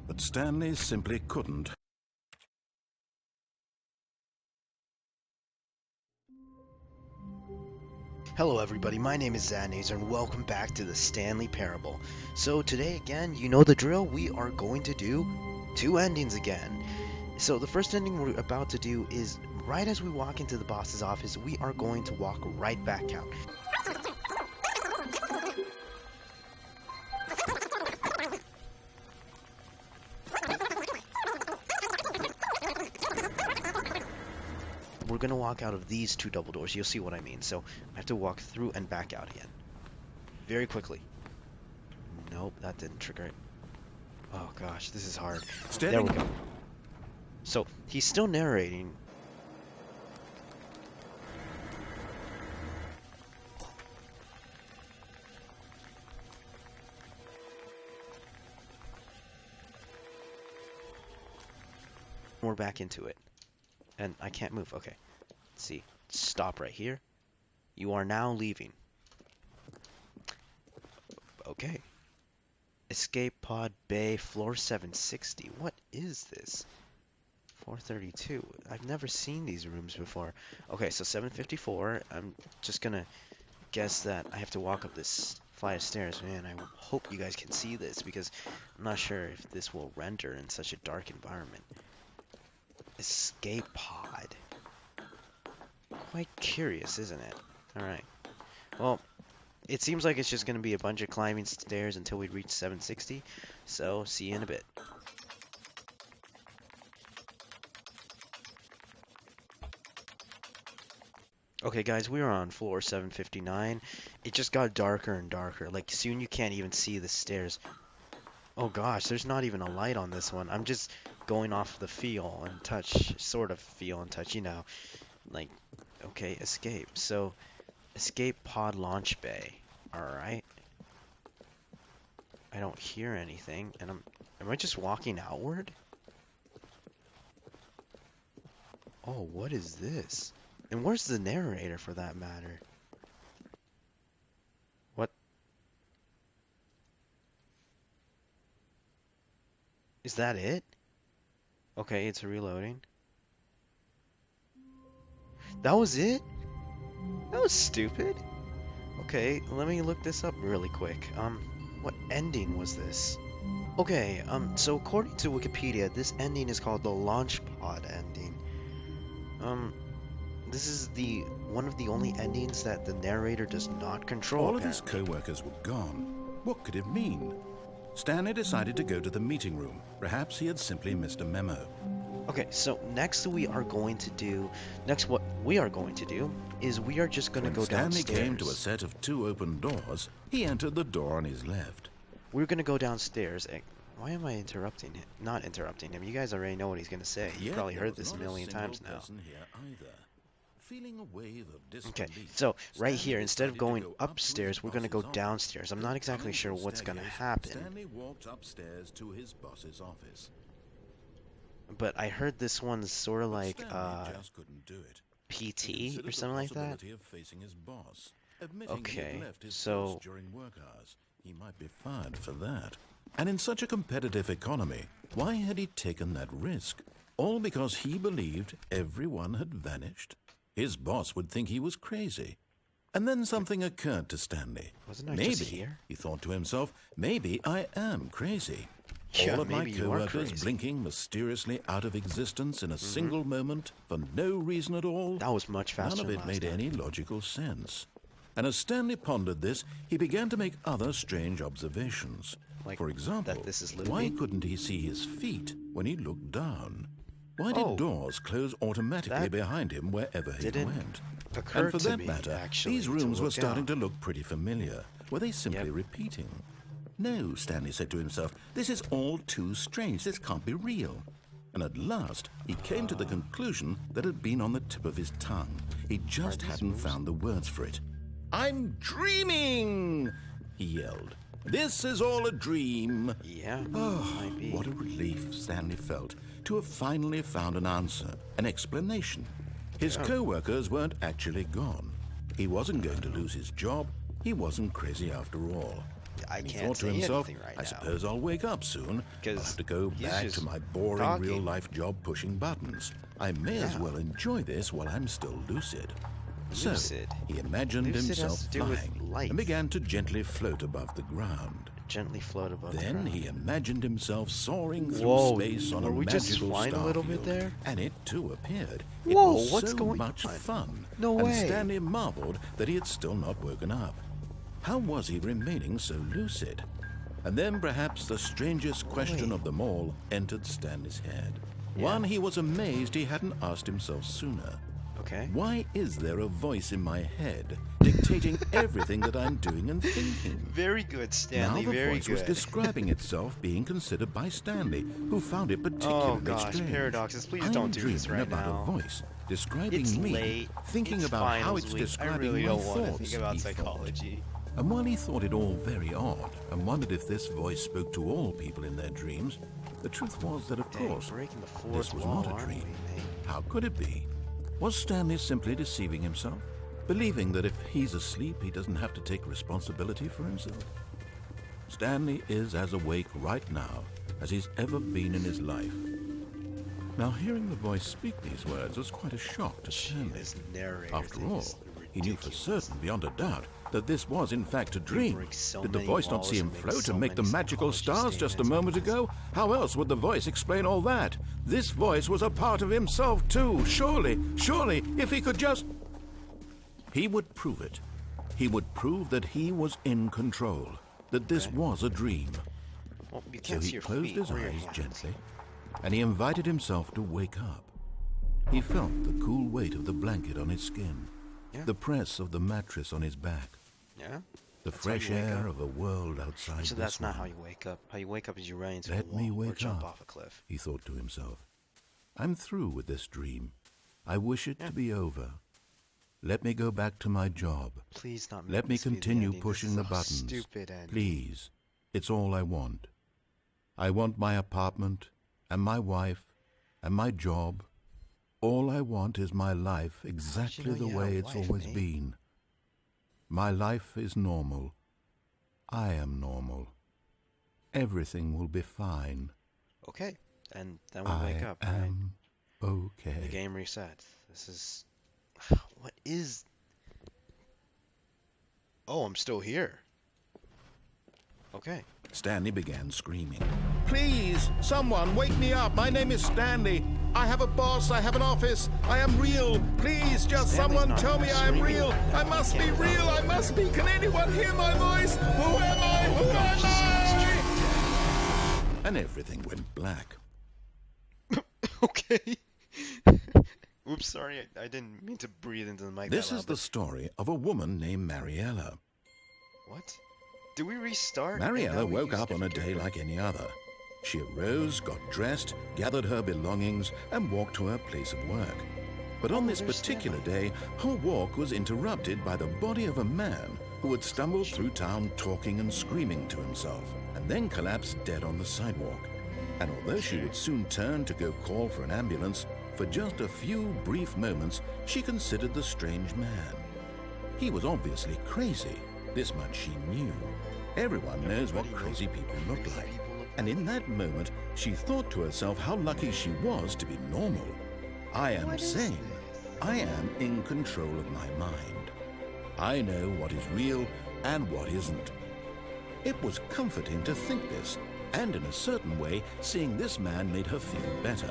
But Stanley simply couldn't. Hello everybody, my name is Zadnazer and welcome back to the Stanley Parable. So today again, you know the drill, we are going to do two endings again. So the first ending we're about to do is right as we walk into the boss's office, we are going to walk right back out. We're going to walk out of these two double doors. You'll see what I mean. So I have to walk through and back out again. Very quickly. Nope, that didn't trigger it. Oh gosh, this is hard. There we go. So he's still narrating. We're back into it. And I can't move. Okay. Let's see. Stop right here. You are now leaving. Okay. Escape pod bay floor 760. What is this? 432. I've never seen these rooms before. Okay, so 754. I'm just gonna guess that I have to walk up this flight of stairs. Man, I hope you guys can see this because I'm not sure if this will render in such a dark environment. Escape pod. Quite curious, isn't it? Alright. Well, it seems like it's just going to be a bunch of climbing stairs until we reach 760. So, see you in a bit. Okay, guys, we are on floor 759. It just got darker and darker. Like, soon you can't even see the stairs. Oh gosh, there's not even a light on this one. I'm just going off the feel and touch, sort of feel and touch, you know. Like, okay, escape. So, escape pod launch bay. Alright. I don't hear anything, and am I just walking outward? Oh, what is this? And where's the narrator for that matter? What? Is that it? Okay, it's reloading. That was it? That was stupid. Okay, let me look this up really quick. What ending was this? Okay, so according to Wikipedia, this ending is called the launch pod ending. This is one of the only endings that the narrator does not control. All of his co-workers were gone. What could it mean? Stanley decided to go to the meeting room. Perhaps he had simply missed a memo. Okay, so next what we are going to do is we are just going to go downstairs. Stanley came to a set of two open doors. He entered the door on his left. We're going to go downstairs. Why am I interrupting him? Not interrupting him. You guys already know what he's going to say. You've probably heard this a million times now. Okay, so right here, instead of going upstairs, we're going to go downstairs. I'm not exactly sure what's going to happen. Stanley walked upstairs to his boss's office. But I heard this one's sort of like PT or something like that. Okay, so during work hours, he might be fired for that. And in such a competitive economy, why had he taken that risk? All because he believed everyone had vanished? His boss would think he was crazy. And then something occurred to Stanley. Wasn't I just here? He thought to himself, maybe I am crazy. Yeah, all of my maybe co-workers blinking mysteriously out of existence in a single moment for no reason at all. That was much faster. None of it made any logical sense. And as Stanley pondered this, he began to make other strange observations. Like for example, that this is why couldn't he see his feet when he looked down? Why did doors close automatically behind him wherever he went? And for that matter, these rooms were starting to look pretty familiar. Were they simply repeating? No, Stanley said to himself, this is all too strange. This can't be real. And at last, he came to the conclusion that had been on the tip of his tongue. He just hadn't found the words for it. I'm dreaming, he yelled. This is all a dream. Yeah, Oh, what a relief, Stanley felt to have finally found an answer, an explanation. His co-workers weren't actually gone. He wasn't going to lose his job. He wasn't crazy after all. I He can't thought to say himself, anything right I now. suppose I'll wake up soon. I'll have to go back to my boring talking. real-life job pushing buttons. I may as well enjoy this while I'm still lucid. So, he imagined himself flying and began to gently float above the ground. Gently float above the Then ground. he imagined himself soaring through space on a magical just flying a little bit there? and it too appeared. Whoa, it was what's so going much on? fun. No and way. Stanley marveled that he had still not woken up. How was he remaining so lucid? And then perhaps the strangest question of them all entered Stanley's head. One he was amazed he hadn't asked himself sooner. Okay. Why is there a voice in my head dictating everything that I'm doing and thinking? Very good, Stanley. Now the very voice good. was describing itself being considered by Stanley, who found it particularly Oh gosh, strange. paradoxes! Please I'm don't do this dreaming right about now. a voice describing It's me, late. thinking It's about how finals it's week. describing I really my don't want to thoughts. think about he thought. psychology. And while he thought it all very odd and wondered if this voice spoke to all people in their dreams, the truth was that, of course, breaking the fourth this was wall, not a aren't dream. we, mate? How could it be? Was Stanley simply deceiving himself, believing that if he's asleep, he doesn't have to take responsibility for himself? Stanley is as awake right now as he's ever been in his life. Now, hearing the voice speak these words was quite a shock to Stanley. This narrator After thing all, is he knew for ridiculous. certain, beyond a doubt, that this was in fact a dream. breaks so Did the many voice not walls see him and makes float so and make the many magical psychology stars just a statements. moment ago? How else would the voice explain all that? This voice was a part of himself too. Surely, if he could just... He would prove it. He would prove that he was in control, that this was a dream. Well, you So can't see he your closed feet his or your eyes hands. gently, and he invited himself to wake up. He felt the cool weight of the blanket on his skin, the press of the mattress on his back, Yeah? the That's how you fresh wake air up. of a world outside So this that's not one. how you wake up. How you wake up is you run into Let a me wall or wake jump up, off a cliff. he thought to himself. I'm through with this dream. I wish it to be over. Let me go back to my job. Please not make Let me this be the continue ending. This pushing is the a buttons. Stupid ending. Please. It's all I want. I want my apartment, and my wife, and my job. All I want is my life exactly know the you had way a it's wife, always mate? been. My life is normal. I am normal. Everything will be fine. Okay, and then we wake up, I right? am okay. The game resets. This is... What is... Oh, I'm still here. Okay. Stanley began screaming. Please, someone, wake me up. My name is Stanley. I have a boss. I have an office. I am real. Please, just Stanley's someone not tell me I am screaming. real. I must be real. I must be. Can anyone hear my voice? Who am I? Who am I? And everything went black. Okay. Oops, sorry. I didn't mean to breathe into the mic. This that is loud, the story of a woman named Mariella. What? Did we restart? Mariella woke up on a day like any other. She arose, got dressed, gathered her belongings, and walked to her place of work. But on this there's particular day, her walk was interrupted by the body of a man who had stumbled through town talking and screaming to himself, and then collapsed dead on the sidewalk. And although she would soon turn to go call for an ambulance, for just a few brief moments, she considered the strange man. He was obviously crazy. This much she knew. Everyone knows what crazy people look like. And in that moment, she thought to herself how lucky she was to be normal. I am sane. I am in control of my mind. I know what is real and what isn't. It was comforting to think this, and in a certain way, seeing this man made her feel better.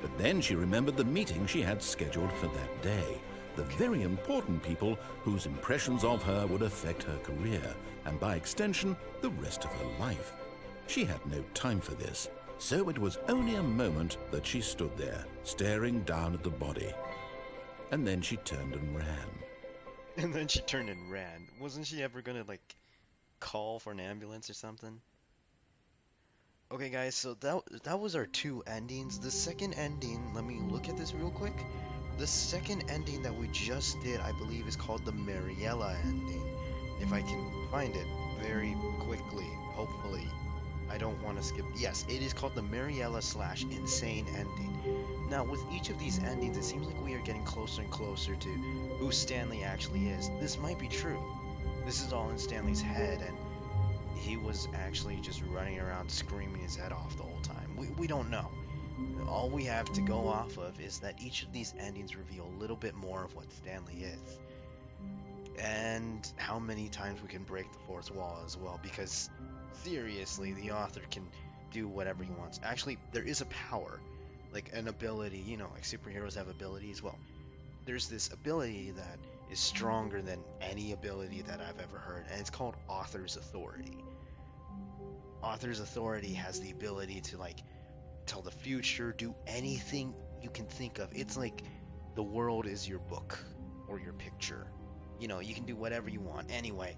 But then she remembered the meeting she had scheduled for that day. The very important people whose impressions of her would affect her career, and by extension, the rest of her life. She had no time for this, so it was only a moment that she stood there, staring down at the body. And then she turned and ran. And then she turned and ran. Wasn't she ever gonna, like, call for an ambulance or something? Okay, guys, so that was our two endings. The second ending, let me look at this real quick. The second ending that we just did, I believe, is called the Mariella ending. If I can find it very quickly, hopefully. I don't want to skip. Yes, it is called the Mariella/Insane ending. Now, with each of these endings, it seems like we are getting closer and closer to who Stanley actually is. This might be true. This is all in Stanley's head, and he was actually just running around screaming his head off the whole time. We don't know. All we have to go off of is that each of these endings reveal a little bit more of what Stanley is. And how many times we can break the fourth wall as well, because seriously, the author can do whatever he wants. Actually, there is a power, like an ability, you know, like superheroes have abilities. Well, there's this ability that is stronger than any ability that I've ever heard, and it's called Author's Authority. Author's Authority has the ability to, like, tell the future, do anything you can think of. It's like the world is your book or your picture. You know, you can do whatever you want. Anyway,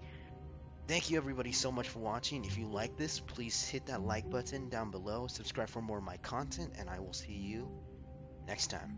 thank you everybody so much for watching. If you like this, please hit that like button down below. Subscribe for more of my content, and I will see you next time.